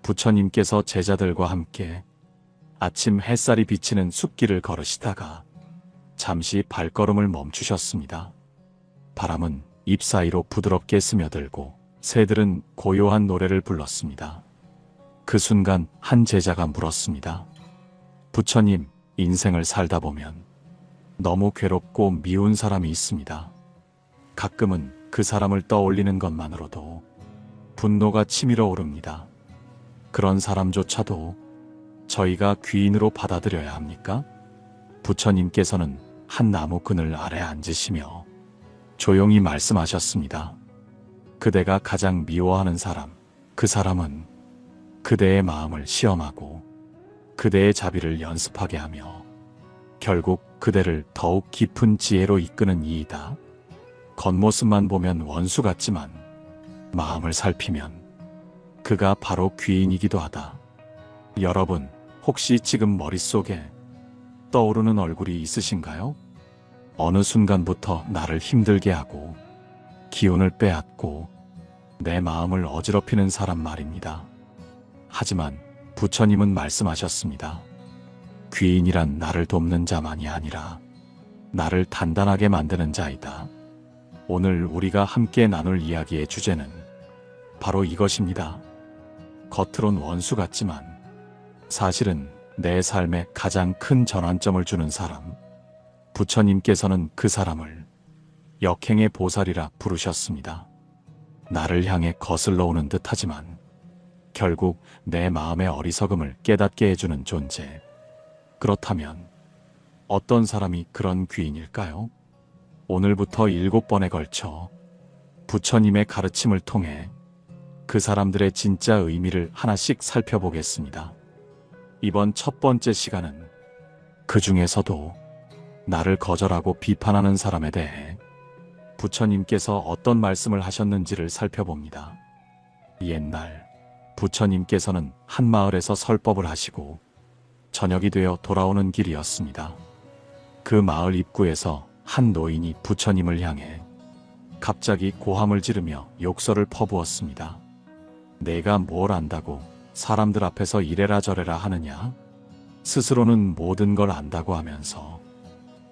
부처님께서 제자들과 함께 아침 햇살이 비치는 숲길을 걸으시다가 잠시 발걸음을 멈추셨습니다. 바람은 잎 사이로 부드럽게 스며들고 새들은 고요한 노래를 불렀습니다. 그 순간 한 제자가 물었습니다. 부처님, 인생을 살다 보면 너무 괴롭고 미운 사람이 있습니다. 가끔은 그 사람을 떠올리는 것만으로도 분노가 치밀어 오릅니다. 그런 사람조차도 저희가 귀인으로 받아들여야 합니까? 부처님께서는 한 나무 그늘 아래 앉으시며 조용히 말씀하셨습니다. 그대가 가장 미워하는 사람, 그 사람은 그대의 마음을 시험하고 그대의 자비를 연습하게 하며 결국 그대를 더욱 깊은 지혜로 이끄는 이이다. 겉모습만 보면 원수 같지만 마음을 살피면 그가 바로 귀인이기도 하다. 여러분, 혹시 지금 머릿속에 떠오르는 얼굴이 있으신가요? 어느 순간부터 나를 힘들게 하고 기운을 빼앗고 내 마음을 어지럽히는 사람 말입니다. 하지만 부처님은 말씀하셨습니다. 귀인이란 나를 돕는 자만이 아니라 나를 단단하게 만드는 자이다. 오늘 우리가 함께 나눌 이야기의 주제는 바로 이것입니다. 겉으론 원수 같지만 사실은 내 삶에 가장 큰 전환점을 주는 사람. 부처님께서는 그 사람을 역행의 보살이라 부르셨습니다. 나를 향해 거슬러 오는 듯하지만 결국 내 마음의 어리석음을 깨닫게 해주는 존재. 그렇다면 어떤 사람이 그런 귀인일까요? 오늘부터 7번에 걸쳐 부처님의 가르침을 통해 그 사람들의 진짜 의미를 하나씩 살펴보겠습니다. 이번 첫 번째 시간은 그 중에서도 나를 거절하고 비판하는 사람에 대해 부처님께서 어떤 말씀을 하셨는지를 살펴봅니다. 옛날 부처님께서는 한 마을에서 설법을 하시고 저녁이 되어 돌아오는 길이었습니다. 그 마을 입구에서 한 노인이 부처님을 향해 갑자기 고함을 지르며 욕설을 퍼부었습니다. 내가 뭘 안다고 사람들 앞에서 이래라 저래라 하느냐? 스스로는 모든 걸 안다고 하면서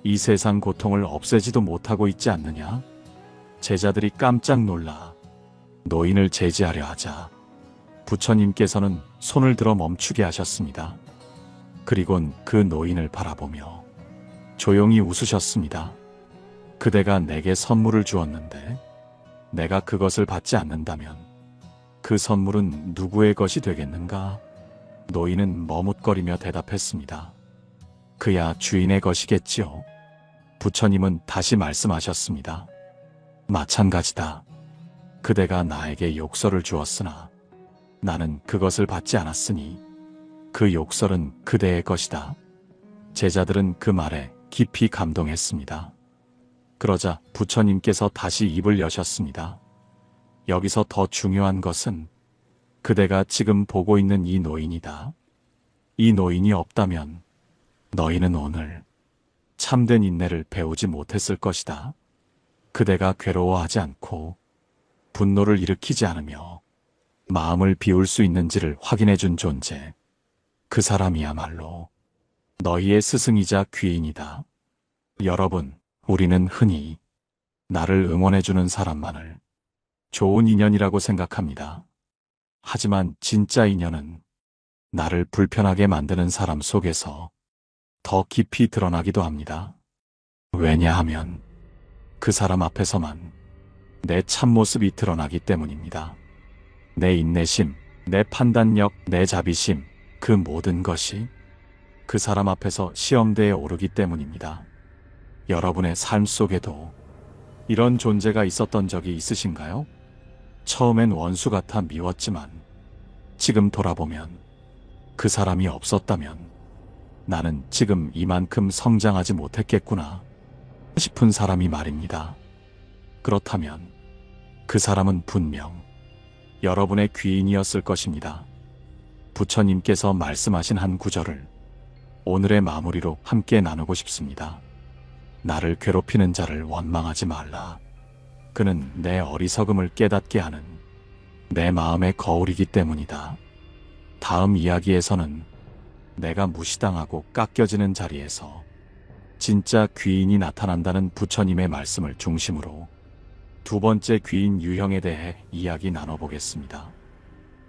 이 세상 고통을 없애지도 못하고 있지 않느냐? 제자들이 깜짝 놀라 노인을 제지하려 하자 부처님께서는 손을 들어 멈추게 하셨습니다. 그리곤 그 노인을 바라보며 조용히 웃으셨습니다. 그대가 내게 선물을 주었는데 내가 그것을 받지 않는다면 그 선물은 누구의 것이 되겠는가? 노인은 머뭇거리며 대답했습니다. 그야 주인의 것이겠지요. 부처님은 다시 말씀하셨습니다. 마찬가지다. 그대가 나에게 욕설을 주었으나 나는 그것을 받지 않았으니 그 욕설은 그대의 것이다. 제자들은 그 말에 깊이 감동했습니다. 그러자 부처님께서 다시 입을 여셨습니다. 여기서 더 중요한 것은 그대가 지금 보고 있는 이 노인이다. 이 노인이 없다면 너희는 오늘 참된 인내를 배우지 못했을 것이다. 그대가 괴로워하지 않고 분노를 일으키지 않으며 마음을 비울 수 있는지를 확인해 준 존재. 그 사람이야말로 너희의 스승이자 귀인이다. 여러분, 우리는 흔히 나를 응원해주는 사람만을 좋은 인연이라고 생각합니다. 하지만 진짜 인연은 나를 불편하게 만드는 사람 속에서 더 깊이 드러나기도 합니다. 왜냐하면 그 사람 앞에서만 내 참모습이 드러나기 때문입니다. 내 인내심, 내 판단력, 내 자비심, 그 모든 것이 그 사람 앞에서 시험대에 오르기 때문입니다. 여러분의 삶 속에도 이런 존재가 있었던 적이 있으신가요? 처음엔 원수 같아 미웠지만 지금 돌아보면 그 사람이 없었다면 나는 지금 이만큼 성장하지 못했겠구나 싶은 사람이 말입니다. 그렇다면 그 사람은 분명 여러분의 귀인이었을 것입니다. 부처님께서 말씀하신 한 구절을 오늘의 마무리로 함께 나누고 싶습니다. 나를 괴롭히는 자를 원망하지 말라. 그는 내 어리석음을 깨닫게 하는 내 마음의 거울이기 때문이다. 다음 이야기에서는 내가 무시당하고 깎여지는 자리에서 진짜 귀인이 나타난다는 부처님의 말씀을 중심으로 두 번째 귀인 유형에 대해 이야기 나눠보겠습니다.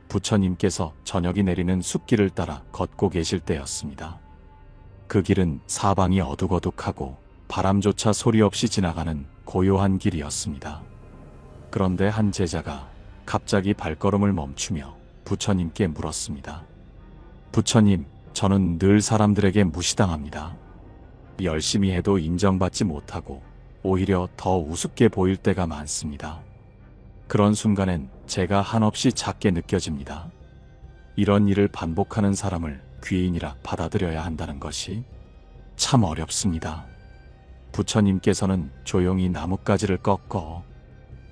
부처님께서 저녁이 내리는 숲길을 따라 걷고 계실 때였습니다. 그 길은 사방이 어둑어둑하고 바람조차 소리 없이 지나가는 고요한 길이었습니다. 그런데 한 제자가 갑자기 발걸음을 멈추며 부처님께 물었습니다. 부처님, 저는 늘 사람들에게 무시당합니다. 열심히 해도 인정받지 못하고 오히려 더 우습게 보일 때가 많습니다. 그런 순간엔 제가 한없이 작게 느껴집니다. 이런 일을 반복하는 사람을 귀인이라 받아들여야 한다는 것이 참 어렵습니다. 부처님께서는 조용히 나뭇가지를 꺾어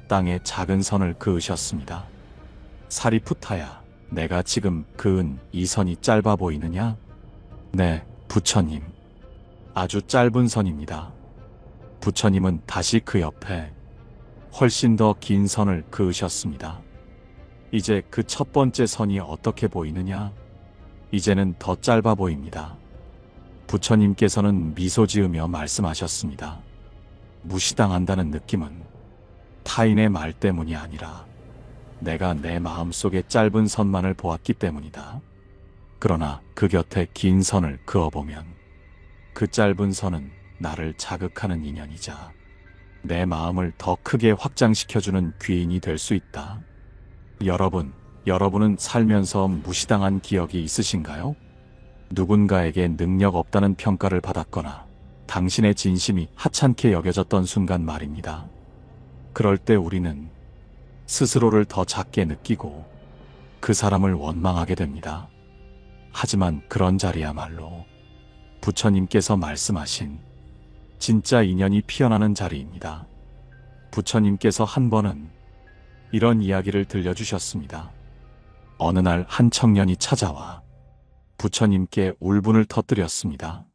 땅에 작은 선을 그으셨습니다. 사리푸타야, 내가 지금 그은 이 선이 짧아 보이느냐? 네, 부처님. 아주 짧은 선입니다. 부처님은 다시 그 옆에 훨씬 더 긴 선을 그으셨습니다. 이제 그 첫 번째 선이 어떻게 보이느냐? 이제는 더 짧아 보입니다. 부처님께서는 미소 지으며 말씀하셨습니다. 무시당한다는 느낌은 타인의 말 때문이 아니라 내가 내 마음속에 짧은 선만을 보았기 때문이다. 그러나 그 곁에 긴 선을 그어보면 그 짧은 선은 나를 자극하는 인연이자 내 마음을 더 크게 확장시켜주는 귀인이 될 수 있다. 여러분은 살면서 무시당한 기억이 있으신가요? 누군가에게 능력 없다는 평가를 받았거나 당신의 진심이 하찮게 여겨졌던 순간 말입니다. 그럴 때 우리는 스스로를 더 작게 느끼고 그 사람을 원망하게 됩니다. 하지만 그런 자리야말로 부처님께서 말씀하신 진짜 인연이 피어나는 자리입니다. 부처님께서 한 번은 이런 이야기를 들려주셨습니다. 어느 날 한 청년이 찾아와 부처님께 울분을 터뜨렸습니다.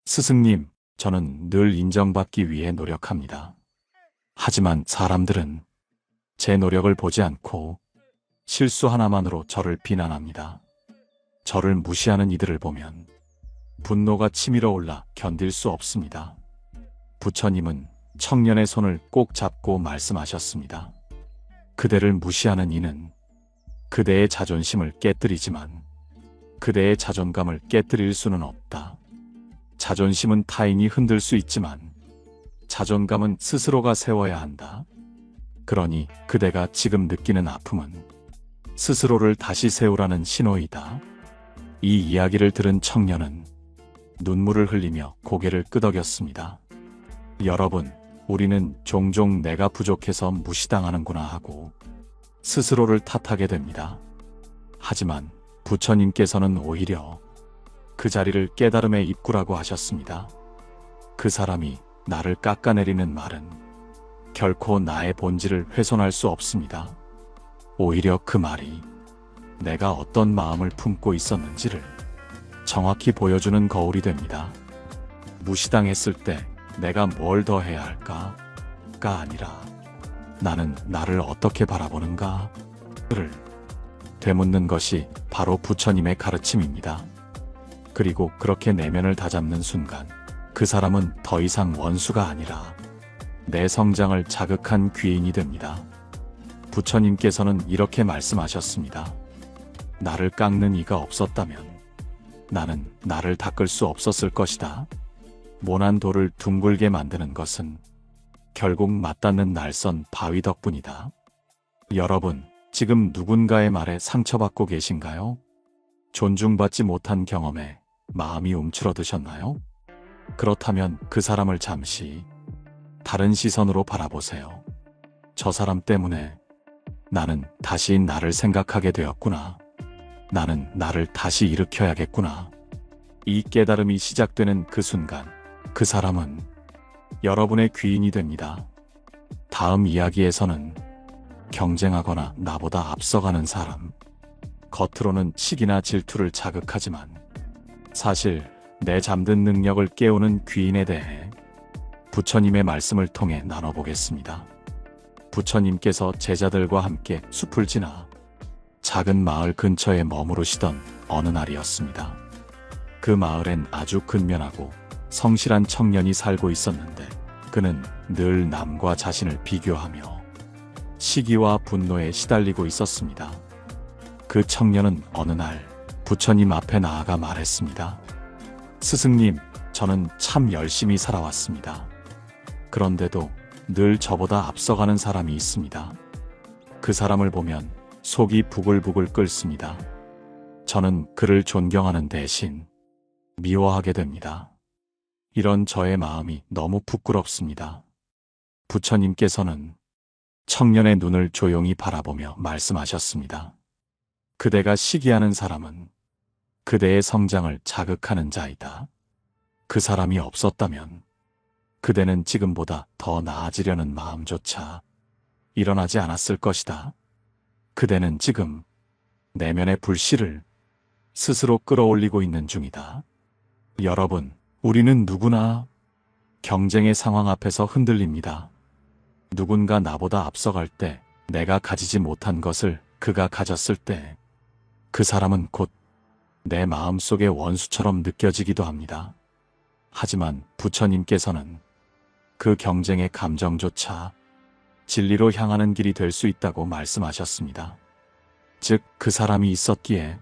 스승님, 저는 늘 인정받기 위해 노력합니다. 하지만 사람들은 제 노력을 보지 않고 실수 하나만으로 저를 비난합니다. 저를 무시하는 이들을 보면 분노가 치밀어 올라 견딜 수 없습니다. 부처님은 청년의 손을 꼭 잡고 말씀하셨습니다. 그대를 무시하는 이는 그대의 자존심을 깨뜨리지만 그대의 자존감을 깨뜨릴 수는 없다. 자존심은 타인이 흔들 수 있지만 자존감은 스스로가 세워야 한다. 그러니 그대가 지금 느끼는 아픔은 스스로를 다시 세우라는 신호이다. 이 이야기를 들은 청년은 눈물을 흘리며 고개를 끄덕였습니다. 여러분, 우리는 종종 내가 부족해서 무시당하는구나 하고 스스로를 탓하게 됩니다. 하지만 부처님께서는 오히려 그 자리를 깨달음의 입구라고 하셨습니다. 그 사람이 나를 깎아내리는 말은 결코 나의 본질을 훼손할 수 없습니다. 오히려 그 말이 내가 어떤 마음을 품고 있었는지를 정확히 보여주는 거울이 됩니다. 무시당했을 때 내가 뭘 더 해야 할까?가 아니라 나는 나를 어떻게 바라보는가?를 되묻는 것이 바로 부처님의 가르침입니다. 그리고 그렇게 내면을 다잡는 순간 그 사람은 더 이상 원수가 아니라 내 성장을 자극한 귀인이 됩니다. 부처님께서는 이렇게 말씀하셨습니다. 나를 깎는 이가 없었다면 나는 나를 닦을 수 없었을 것이다. 모난 돌을 둥글게 만드는 것은 결국 맞닿는 날선 바위 덕분이다. 여러분, 지금 누군가의 말에 상처받고 계신가요? 존중받지 못한 경험에 마음이 움츠러드셨나요? 그렇다면 그 사람을 잠시 다른 시선으로 바라보세요. 저 사람 때문에 나는 다시 나를 생각하게 되었구나. 나는 나를 다시 일으켜야겠구나. 이 깨달음이 시작되는 그 순간, 그 사람은 여러분의 귀인이 됩니다. 다음 이야기에서는 경쟁하거나 나보다 앞서가는 사람, 겉으로는 시기나 질투를 자극하지만 사실 내 잠든 능력을 깨우는 귀인에 대해 부처님의 말씀을 통해 나눠보겠습니다. 부처님께서 제자들과 함께 숲을 지나 작은 마을 근처에 머무르시던 어느 날이었습니다. 그 마을엔 아주 근면하고 성실한 청년이 살고 있었는데 그는 늘 남과 자신을 비교하며 시기와 분노에 시달리고 있었습니다. 그 청년은 어느 날 부처님 앞에 나아가 말했습니다. 스승님, 저는 참 열심히 살아왔습니다. 그런데도 늘 저보다 앞서가는 사람이 있습니다. 그 사람을 보면 속이 부글부글 끓습니다. 저는 그를 존경하는 대신 미워하게 됩니다. 이런 저의 마음이 너무 부끄럽습니다. 부처님께서는 청년의 눈을 조용히 바라보며 말씀하셨습니다. 그대가 시기하는 사람은 그대의 성장을 자극하는 자이다. 그 사람이 없었다면 그대는 지금보다 더 나아지려는 마음조차 일어나지 않았을 것이다. 그대는 지금 내면의 불씨를 스스로 끌어올리고 있는 중이다. 여러분, 우리는 누구나 경쟁의 상황 앞에서 흔들립니다. 누군가 나보다 앞서갈 때, 내가 가지지 못한 것을 그가 가졌을 때, 그 사람은 곧 내 마음속의 원수처럼 느껴지기도 합니다. 하지만 부처님께서는 그 경쟁의 감정조차 진리로 향하는 길이 될 수 있다고 말씀하셨습니다. 즉, 그 사람이 있었기에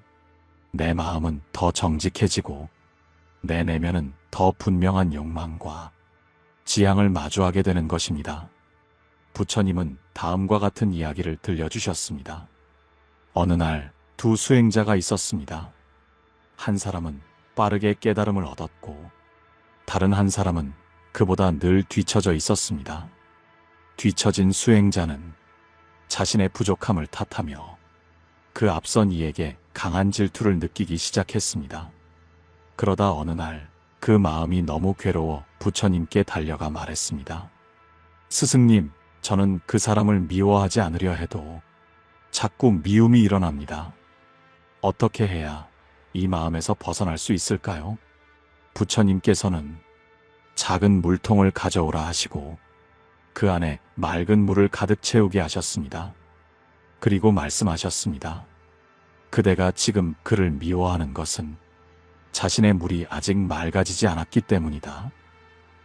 내 마음은 더 정직해지고 내 내면은 더 분명한 욕망과 지향을 마주하게 되는 것입니다. 부처님은 다음과 같은 이야기를 들려주셨습니다. 어느 날 두 수행자가 있었습니다. 한 사람은 빠르게 깨달음을 얻었고 다른 한 사람은 그보다 늘 뒤처져 있었습니다. 뒤처진 수행자는 자신의 부족함을 탓하며 그 앞선 이에게 강한 질투를 느끼기 시작했습니다. 그러다 어느 날 그 마음이 너무 괴로워 부처님께 달려가 말했습니다. 스승님, 저는 그 사람을 미워하지 않으려 해도 자꾸 미움이 일어납니다. 어떻게 해야 이 마음에서 벗어날 수 있을까요? 부처님께서는 작은 물통을 가져오라 하시고 그 안에 맑은 물을 가득 채우게 하셨습니다. 그리고 말씀하셨습니다. 그대가 지금 그를 미워하는 것은 자신의 물이 아직 맑아지지 않았기 때문이다.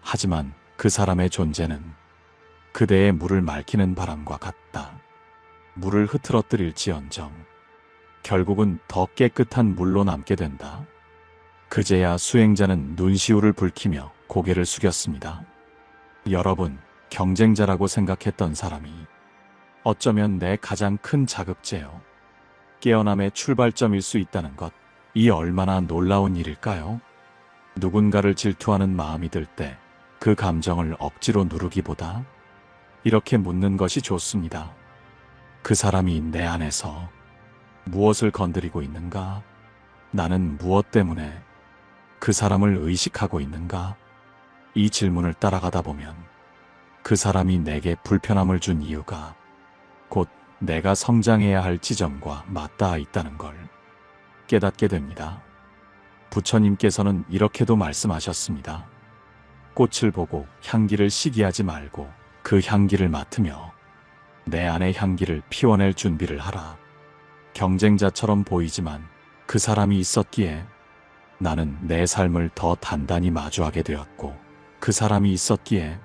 하지만 그 사람의 존재는 그대의 물을 맑히는 바람과 같다. 물을 흐트러뜨릴지언정 결국은 더 깨끗한 물로 남게 된다. 그제야 수행자는 눈시울을 붉히며 고개를 숙였습니다. 여러분, 경쟁자라고 생각했던 사람이 어쩌면 내 가장 큰 자극제요. 깨어남의 출발점일 수 있다는 것, 이 얼마나 놀라운 일일까요? 누군가를 질투하는 마음이 들 때 그 감정을 억지로 누르기보다 이렇게 묻는 것이 좋습니다. 그 사람이 내 안에서 무엇을 건드리고 있는가? 나는 무엇 때문에 그 사람을 의식하고 있는가? 이 질문을 따라가다 보면 그 사람이 내게 불편함을 준 이유가 곧 내가 성장해야 할 지점과 맞닿아 있다는 걸 깨닫게 됩니다. 부처님께서는 이렇게도 말씀하셨습니다. 꽃을 보고 향기를 시기하지 말고 그 향기를 맡으며 내 안의 향기를 피워낼 준비를 하라. 경쟁자처럼 보이지만 그 사람이 있었기에 나는 내 삶을 더 단단히 마주하게 되었고 그 사람이 있었기에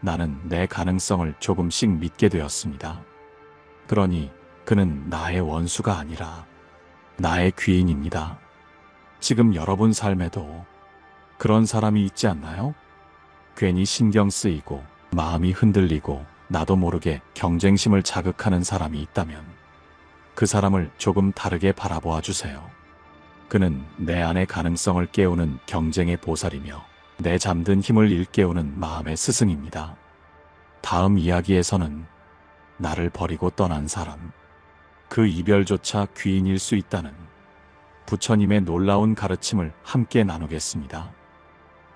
나는 내 가능성을 조금씩 믿게 되었습니다. 그러니 그는 나의 원수가 아니라 나의 귀인입니다. 지금 여러분 삶에도 그런 사람이 있지 않나요? 괜히 신경 쓰이고 마음이 흔들리고 나도 모르게 경쟁심을 자극하는 사람이 있다면 그 사람을 조금 다르게 바라보아 주세요. 그는 내 안의 가능성을 깨우는 경쟁의 보살이며 내 잠든 힘을 일깨우는 마음의 스승입니다. 다음 이야기에서는 나를 버리고 떠난 사람, 그 이별조차 귀인일 수 있다는 부처님의 놀라운 가르침을 함께 나누겠습니다.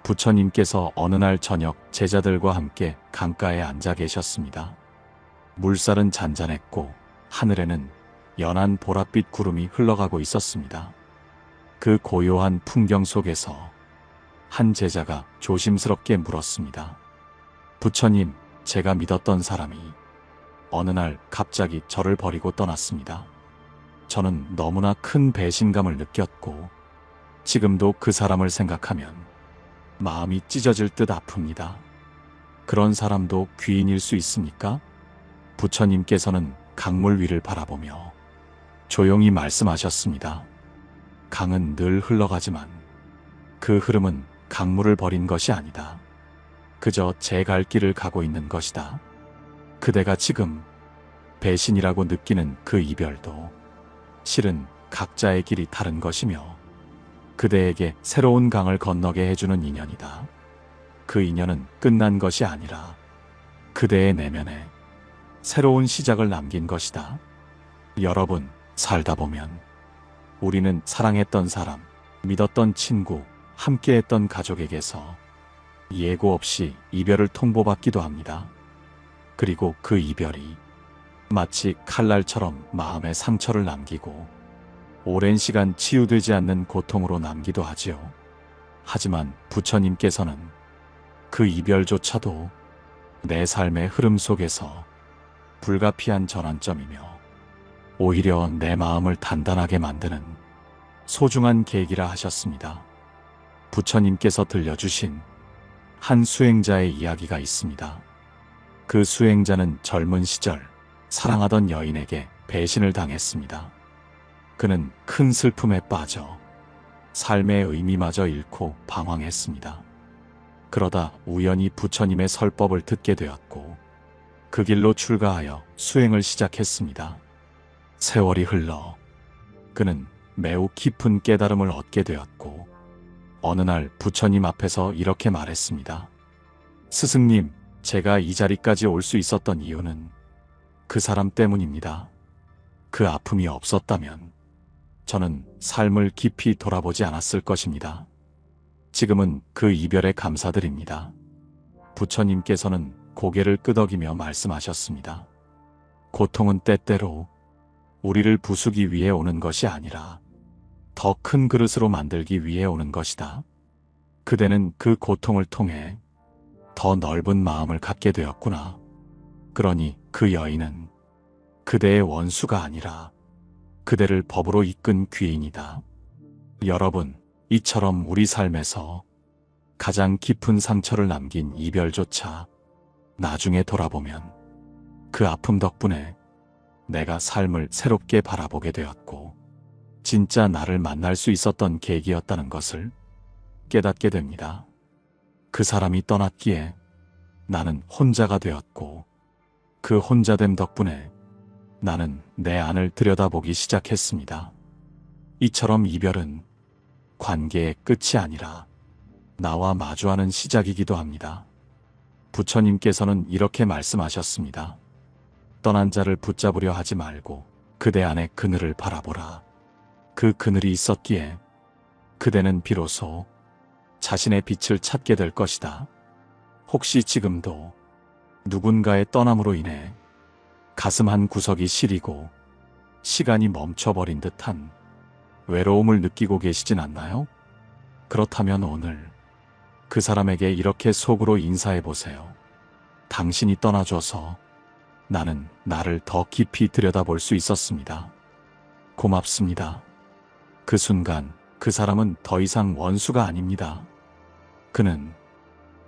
부처님께서 어느 날 저녁 제자들과 함께 강가에 앉아 계셨습니다. 물살은 잔잔했고 하늘에는 연한 보랏빛 구름이 흘러가고 있었습니다. 그 고요한 풍경 속에서 한 제자가 조심스럽게 물었습니다. 부처님, 제가 믿었던 사람이 어느 날 갑자기 저를 버리고 떠났습니다. 저는 너무나 큰 배신감을 느꼈고 지금도 그 사람을 생각하면 마음이 찢어질 듯 아픕니다. 그런 사람도 귀인일 수 있습니까? 부처님께서는 강물 위를 바라보며 조용히 말씀하셨습니다. 강은 늘 흘러가지만 그 흐름은 강물을 버린 것이 아니다. 그저 제 갈 길을 가고 있는 것이다. 그대가 지금 배신이라고 느끼는 그 이별도 실은 각자의 길이 다른 것이며 그대에게 새로운 강을 건너게 해주는 인연이다. 그 인연은 끝난 것이 아니라 그대의 내면에 새로운 시작을 남긴 것이다. 여러분, 살다 보면 우리는 사랑했던 사람, 믿었던 친구, 함께했던 가족에게서 예고 없이 이별을 통보받기도 합니다. 그리고 그 이별이 마치 칼날처럼 마음에 상처를 남기고 오랜 시간 치유되지 않는 고통으로 남기도 하지요. 하지만 부처님께서는 그 이별조차도 내 삶의 흐름 속에서 불가피한 전환점이며 오히려 내 마음을 단단하게 만드는 소중한 계기라 하셨습니다. 부처님께서 들려주신 한 수행자의 이야기가 있습니다. 그 수행자는 젊은 시절 사랑하던 여인에게 배신을 당했습니다. 그는 큰 슬픔에 빠져 삶의 의미마저 잃고 방황했습니다. 그러다 우연히 부처님의 설법을 듣게 되었고 그 길로 출가하여 수행을 시작했습니다. 세월이 흘러 그는 매우 깊은 깨달음을 얻게 되었고 어느 날 부처님 앞에서 이렇게 말했습니다. 스승님, 제가 이 자리까지 올 수 있었던 이유는 그 사람 때문입니다. 그 아픔이 없었다면 저는 삶을 깊이 돌아보지 않았을 것입니다. 지금은 그 이별에 감사드립니다. 부처님께서는 고개를 끄덕이며 말씀하셨습니다. 고통은 때때로 우리를 부수기 위해 오는 것이 아니라 더 큰 그릇으로 만들기 위해 오는 것이다. 그대는 그 고통을 통해 더 넓은 마음을 갖게 되었구나. 그러니 그 여인은 그대의 원수가 아니라 그대를 법으로 이끈 귀인이다. 여러분, 이처럼 우리 삶에서 가장 깊은 상처를 남긴 이별조차 나중에 돌아보면 그 아픔 덕분에 내가 삶을 새롭게 바라보게 되었고 진짜 나를 만날 수 있었던 계기였다는 것을 깨닫게 됩니다. 그 사람이 떠났기에 나는 혼자가 되었고 그 혼자됨 덕분에 나는 내 안을 들여다보기 시작했습니다. 이처럼 이별은 관계의 끝이 아니라 나와 마주하는 시작이기도 합니다. 부처님께서는 이렇게 말씀하셨습니다. 떠난 자를 붙잡으려 하지 말고 그대 안의 그늘을 바라보라. 그 그늘이 있었기에 그대는 비로소 자신의 빛을 찾게 될 것이다. 혹시 지금도 누군가의 떠남으로 인해 가슴 한 구석이 시리고 시간이 멈춰버린 듯한 외로움을 느끼고 계시진 않나요? 그렇다면 오늘 그 사람에게 이렇게 속으로 인사해보세요. 당신이 떠나줘서 나는 나를 더 깊이 들여다볼 수 있었습니다. 고맙습니다. 그 순간 그 사람은 더 이상 원수가 아닙니다. 그는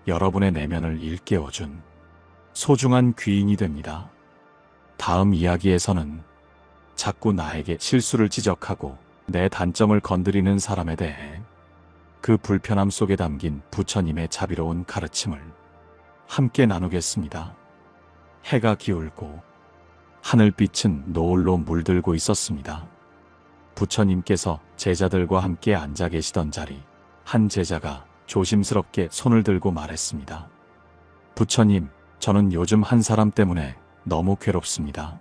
여러분의 내면을 일깨워준 소중한 귀인이 됩니다. 다음 이야기에서는 자꾸 나에게 실수를 지적하고 내 단점을 건드리는 사람에 대해 그 불편함 속에 담긴 부처님의 자비로운 가르침을 함께 나누겠습니다. 해가 기울고 하늘빛은 노을로 물들고 있었습니다. 부처님께서 제자들과 함께 앉아 계시던 자리, 한 제자가 조심스럽게 손을 들고 말했습니다. 부처님, 저는 요즘 한 사람 때문에 너무 괴롭습니다.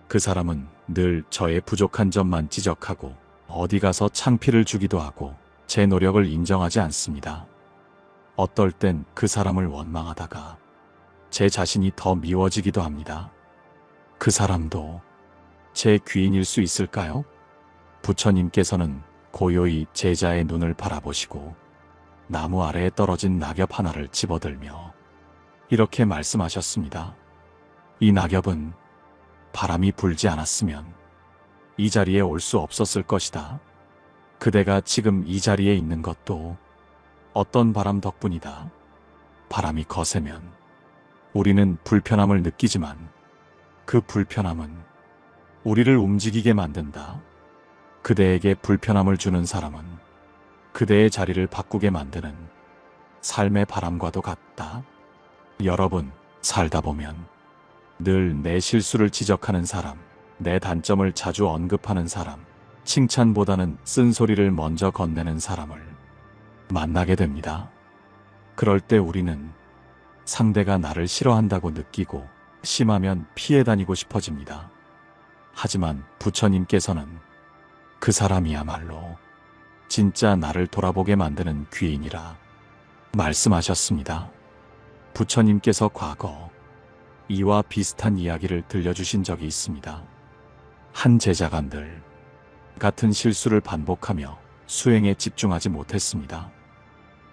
그 사람은 늘 저의 부족한 점만 지적하고 어디 가서 창피를 주기도 하고 제 노력을 인정하지 않습니다. 어떨 땐 그 사람을 원망하다가 제 자신이 더 미워지기도 합니다. 그 사람도 제 귀인일 수 있을까요? 부처님께서는 고요히 제자의 눈을 바라보시고 나무 아래에 떨어진 낙엽 하나를 집어들며 이렇게 말씀하셨습니다. 이 낙엽은 바람이 불지 않았으면 이 자리에 올 수 없었을 것이다. 그대가 지금 이 자리에 있는 것도 어떤 바람 덕분이다. 바람이 거세면 우리는 불편함을 느끼지만 그 불편함은 우리를 움직이게 만든다. 그대에게 불편함을 주는 사람은 그대의 자리를 바꾸게 만드는 삶의 바람과도 같다. 여러분, 살다 보면 늘 내 실수를 지적하는 사람, 내 단점을 자주 언급하는 사람, 칭찬보다는 쓴소리를 먼저 건네는 사람을 만나게 됩니다. 그럴 때 우리는 상대가 나를 싫어한다고 느끼고 심하면 피해 다니고 싶어집니다. 하지만 부처님께서는 그 사람이야말로 진짜 나를 돌아보게 만드는 귀인이라 말씀하셨습니다. 부처님께서 과거 이와 비슷한 이야기를 들려주신 적이 있습니다. 한 제자가 늘 같은 실수를 반복하며 수행에 집중하지 못했습니다.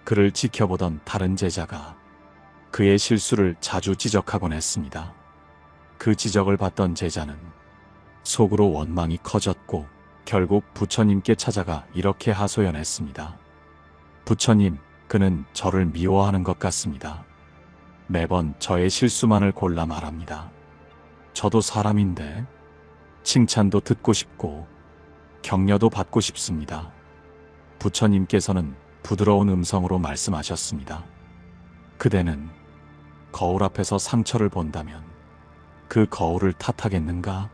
그를 지켜보던 다른 제자가 그의 실수를 자주 지적하곤 했습니다. 그 지적을 받던 제자는 속으로 원망이 커졌고 결국 부처님께 찾아가 이렇게 하소연했습니다. 부처님, 그는 저를 미워하는 것 같습니다. 매번 저의 실수만을 골라 말합니다. 저도 사람인데 칭찬도 듣고 싶고 격려도 받고 싶습니다. 부처님께서는 부드러운 음성으로 말씀하셨습니다. 그대는 거울 앞에서 상처를 본다면 그 거울을 탓하겠는가?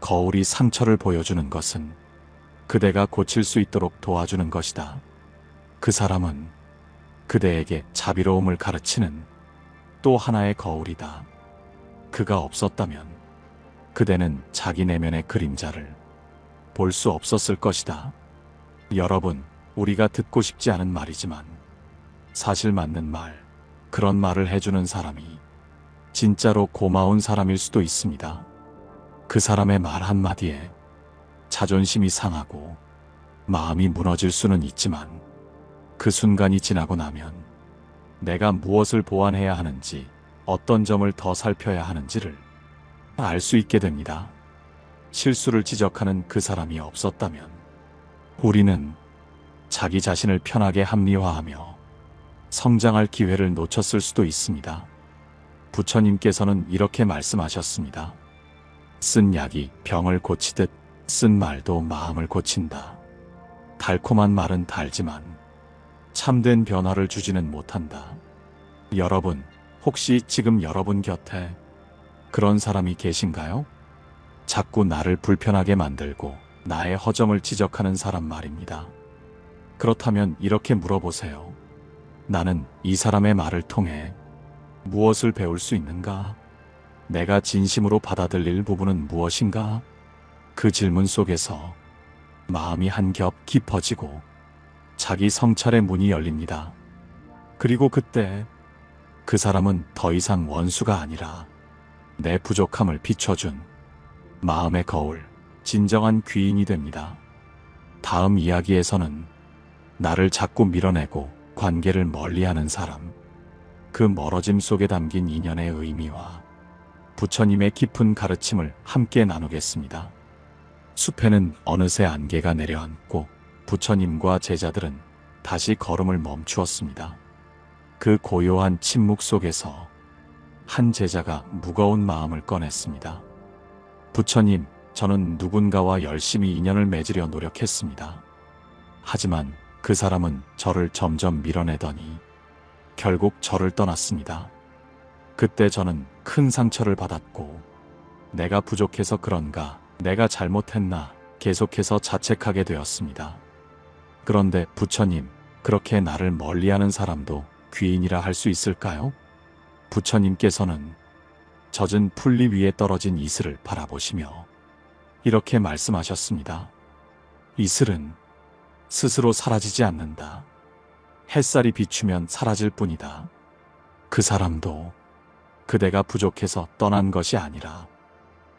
거울이 상처를 보여주는 것은 그대가 고칠 수 있도록 도와주는 것이다. 그 사람은 그대에게 자비로움을 가르치는 또 하나의 거울이다. 그가 없었다면 그대는 자기 내면의 그림자를 볼 수 없었을 것이다. 여러분, 우리가 듣고 싶지 않은 말이지만 사실 맞는 말, 그런 말을 해주는 사람이 진짜로 고마운 사람일 수도 있습니다. 그 사람의 말 한마디에 자존심이 상하고 마음이 무너질 수는 있지만 그 순간이 지나고 나면 내가 무엇을 보완해야 하는지, 어떤 점을 더 살펴야 하는지를 알 수 있게 됩니다. 실수를 지적하는 그 사람이 없었다면 우리는 자기 자신을 편하게 합리화하며 성장할 기회를 놓쳤을 수도 있습니다. 부처님께서는 이렇게 말씀하셨습니다. 쓴 약이 병을 고치듯 쓴 말도 마음을 고친다. 달콤한 말은 달지만 참된 변화를 주지는 못한다. 여러분, 혹시 지금 여러분 곁에 그런 사람이 계신가요? 자꾸 나를 불편하게 만들고 나의 허점을 지적하는 사람 말입니다. 그렇다면 이렇게 물어보세요. 나는 이 사람의 말을 통해 무엇을 배울 수 있는가? 내가 진심으로 받아들일 부분은 무엇인가? 그 질문 속에서 마음이 한 겹 깊어지고 자기 성찰의 문이 열립니다. 그리고 그때 그 사람은 더 이상 원수가 아니라 내 부족함을 비춰준 마음의 거울, 진정한 귀인이 됩니다. 다음 이야기에서는 나를 자꾸 밀어내고 관계를 멀리하는 사람, 그 멀어짐 속에 담긴 인연의 의미와 부처님의 깊은 가르침을 함께 나누겠습니다. 숲에는 어느새 안개가 내려앉고 부처님과 제자들은 다시 걸음을 멈추었습니다. 그 고요한 침묵 속에서 한 제자가 무거운 마음을 꺼냈습니다. 부처님, 저는 누군가와 열심히 인연을 맺으려 노력했습니다. 하지만 그 사람은 저를 점점 밀어내더니 결국 저를 떠났습니다. 그때 저는 큰 상처를 받았고 내가 부족해서 그런가, 내가 잘못했나 계속해서 자책하게 되었습니다. 그런데 부처님, 그렇게 나를 멀리하는 사람도 귀인이라 할 수 있을까요? 부처님께서는 젖은 풀잎 위에 떨어진 이슬을 바라보시며 이렇게 말씀하셨습니다. 이슬은 스스로 사라지지 않는다. 햇살이 비추면 사라질 뿐이다. 그 사람도 그대가 부족해서 떠난 것이 아니라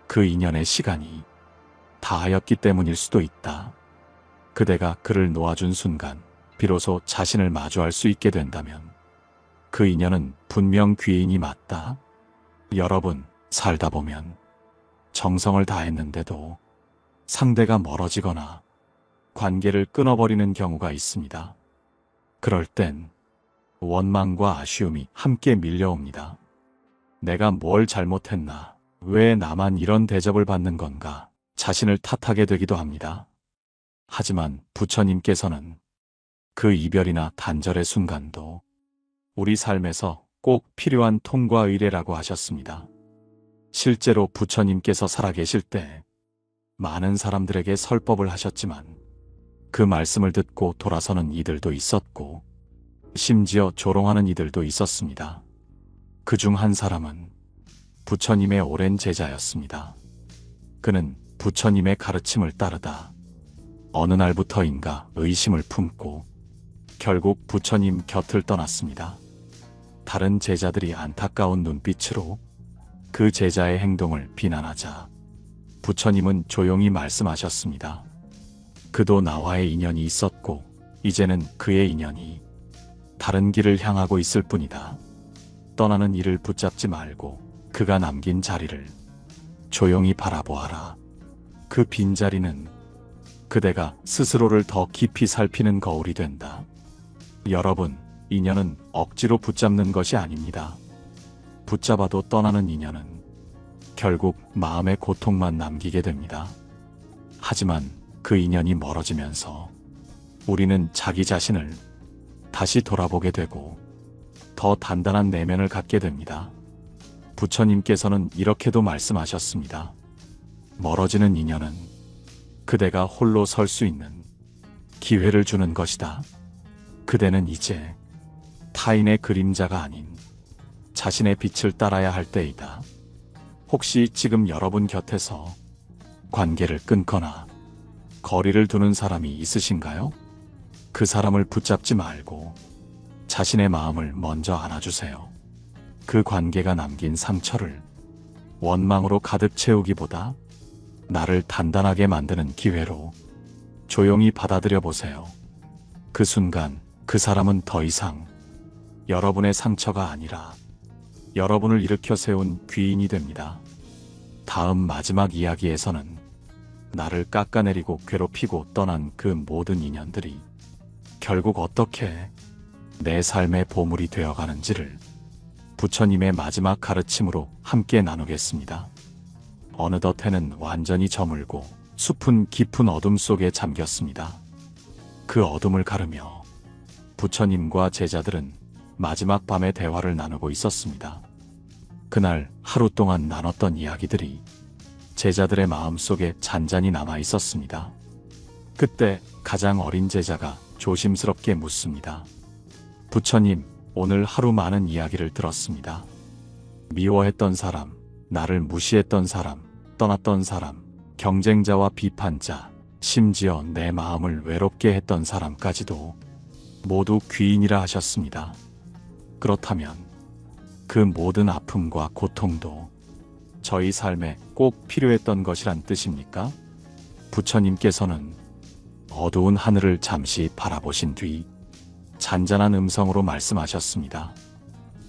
그 인연의 시간이 다하였기 때문일 수도 있다. 그대가 그를 놓아준 순간 비로소 자신을 마주할 수 있게 된다면 그 인연은 분명 귀인이 맞다. 여러분, 살다 보면 정성을 다했는데도 상대가 멀어지거나 관계를 끊어버리는 경우가 있습니다. 그럴 땐 원망과 아쉬움이 함께 밀려옵니다. 내가 뭘 잘못했나? 왜 나만 이런 대접을 받는 건가? 자신을 탓하게 되기도 합니다. 하지만 부처님께서는 그 이별이나 단절의 순간도 우리 삶에서 꼭 필요한 통과 의례라고 하셨습니다. 실제로 부처님께서 살아계실 때 많은 사람들에게 설법을 하셨지만 그 말씀을 듣고 돌아서는 이들도 있었고 심지어 조롱하는 이들도 있었습니다. 그중 한 사람은 부처님의 오랜 제자였습니다. 그는 부처님의 가르침을 따르다 어느 날부터인가 의심을 품고 결국 부처님 곁을 떠났습니다. 다른 제자들이 안타까운 눈빛으로 그 제자의 행동을 비난하자 부처님은 조용히 말씀하셨습니다. 그도 나와의 인연이 있었고 이제는 그의 인연이 다른 길을 향하고 있을 뿐이다. 떠나는 이를 붙잡지 말고 그가 남긴 자리를 조용히 바라보아라. 그 빈자리는 그대가 스스로를 더 깊이 살피는 거울이 된다. 여러분, 인연은 억지로 붙잡는 것이 아닙니다. 붙잡아도 떠나는 인연은 결국 마음의 고통만 남기게 됩니다. 하지만 그 인연이 멀어지면서 우리는 자기 자신을 다시 돌아보게 되고 더 단단한 내면을 갖게 됩니다. 부처님께서는 이렇게도 말씀하셨습니다. 멀어지는 인연은 그대가 홀로 설 수 있는 기회를 주는 것이다. 그대는 이제 타인의 그림자가 아닌 자신의 빛을 따라야 할 때이다. 혹시 지금 여러분 곁에서 관계를 끊거나 거리를 두는 사람이 있으신가요? 그 사람을 붙잡지 말고 자신의 마음을 먼저 안아주세요. 그 관계가 남긴 상처를 원망으로 가득 채우기보다 나를 단단하게 만드는 기회로 조용히 받아들여 보세요. 그 순간 그 사람은 더 이상 여러분의 상처가 아니라 여러분을 일으켜 세운 귀인이 됩니다. 다음 마지막 이야기에서는 나를 깎아내리고 괴롭히고 떠난 그 모든 인연들이 결국 어떻게 내 삶의 보물이 되어가는지를 부처님의 마지막 가르침으로 함께 나누겠습니다. 어느덧 해는 완전히 저물고 숲은 깊은 어둠 속에 잠겼습니다. 그 어둠을 가르며 부처님과 제자들은 마지막 밤에 대화를 나누고 있었습니다. 그날 하루 동안 나눴던 이야기들이 제자들의 마음속에 잔잔히 남아 있었습니다. 그때 가장 어린 제자가 조심스럽게 묻습니다. 부처님, 오늘 하루 많은 이야기를 들었습니다. 미워했던 사람, 나를 무시했던 사람, 떠났던 사람, 경쟁자와 비판자, 심지어 내 마음을 외롭게 했던 사람까지도 모두 귀인이라 하셨습니다. 그렇다면 그 모든 아픔과 고통도 저희 삶에 꼭 필요했던 것이란 뜻입니까? 부처님께서는 어두운 하늘을 잠시 바라보신 뒤 잔잔한 음성으로 말씀하셨습니다.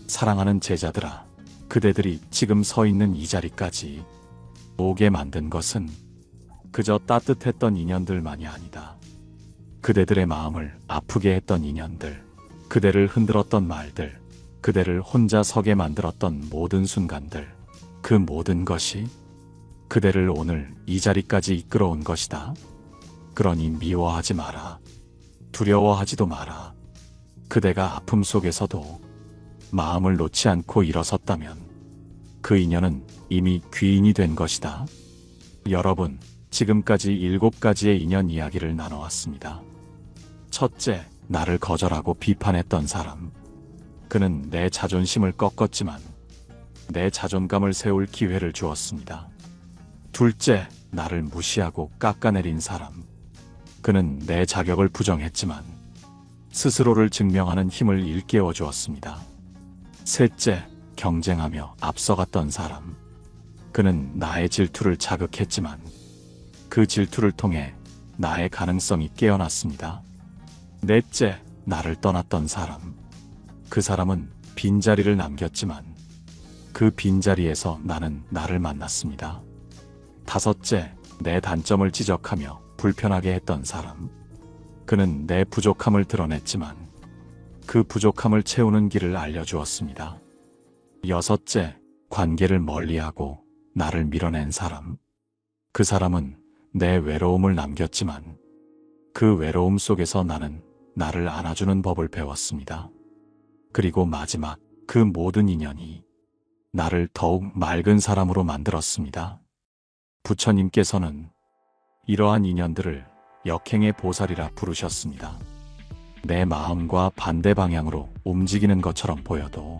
사랑하는 제자들아, 그대들이 지금 서 있는 이 자리까지 오게 만든 것은 그저 따뜻했던 인연들만이 아니다. 그대들의 마음을 아프게 했던 인연들, 그대를 흔들었던 말들, 그대를 혼자 서게 만들었던 모든 순간들, 그 모든 것이 그대를 오늘 이 자리까지 이끌어온 것이다. 그러니 미워하지 마라. 두려워하지도 마라. 그대가 아픔 속에서도 마음을 놓지 않고 일어섰다면 그 인연은 이미 귀인이 된 것이다. 여러분, 지금까지 7가지의 인연 이야기를 나눠왔습니다. 첫째, 나를 거절하고 비판했던 사람. 그는 내 자존심을 꺾었지만 내 자존감을 세울 기회를 주었습니다. 둘째, 나를 무시하고 깎아내린 사람. 그는 내 자격을 부정했지만 스스로를 증명하는 힘을 일깨워 주었습니다. 셋째, 경쟁하며 앞서갔던 사람. 그는 나의 질투를 자극했지만 그 질투를 통해 나의 가능성이 깨어났습니다. 넷째, 나를 떠났던 사람. 그 사람은 빈자리를 남겼지만 그 빈자리에서 나는 나를 만났습니다. 다섯째, 내 단점을 지적하며 불편하게 했던 사람. 그는 내 부족함을 드러냈지만 그 부족함을 채우는 길을 알려주었습니다. 여섯째, 관계를 멀리하고 나를 밀어낸 사람. 그 사람은 내 외로움을 남겼지만 그 외로움 속에서 나는 나를 안아주는 법을 배웠습니다. 그리고 마지막, 그 모든 인연이 나를 더욱 맑은 사람으로 만들었습니다. 부처님께서는 이러한 인연들을 역행의 보살이라 부르셨습니다. 내 마음과 반대 방향으로 움직이는 것처럼 보여도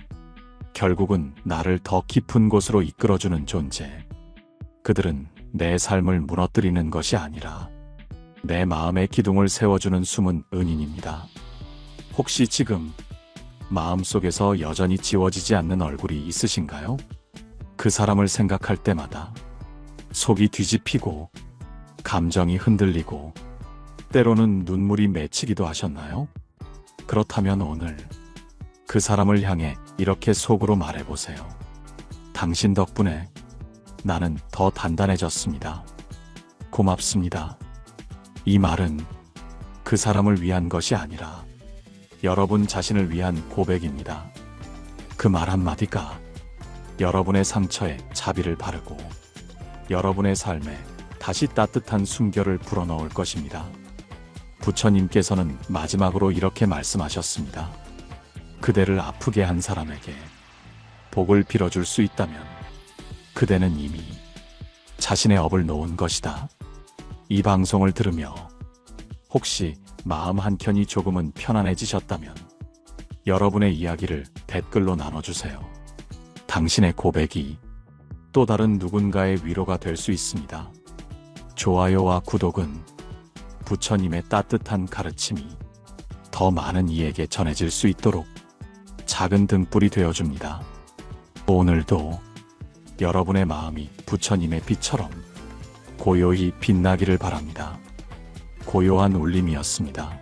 결국은 나를 더 깊은 곳으로 이끌어주는 존재. 그들은 내 삶을 무너뜨리는 것이 아니라 내 마음의 기둥을 세워주는 숨은 은인입니다. 혹시 지금 마음속에서 여전히 지워지지 않는 얼굴이 있으신가요? 그 사람을 생각할 때마다 속이 뒤집히고 감정이 흔들리고 때로는 눈물이 맺히기도 하셨나요? 그렇다면 오늘 그 사람을 향해 이렇게 속으로 말해보세요. 당신 덕분에 나는 더 단단해졌습니다. 고맙습니다. 이 말은 그 사람을 위한 것이 아니라 여러분 자신을 위한 고백입니다. 그 말 한마디가 여러분의 상처에 자비를 바르고 여러분의 삶에 다시 따뜻한 숨결을 불어넣을 것입니다. 부처님께서는 마지막으로 이렇게 말씀하셨습니다. 그대를 아프게 한 사람에게 복을 빌어줄 수 있다면 그대는 이미 자신의 업을 놓은 것이다. 이 방송을 들으며 혹시 마음 한켠이 조금은 편안해지셨다면 여러분의 이야기를 댓글로 나눠주세요. 당신의 고백이 또 다른 누군가의 위로가 될 수 있습니다. 좋아요와 구독은 부처님의 따뜻한 가르침이 더 많은 이에게 전해질 수 있도록 작은 등불이 되어줍니다. 오늘도 여러분의 마음이 부처님의 빛처럼 고요히 빛나기를 바랍니다. 고요한 울림이었습니다.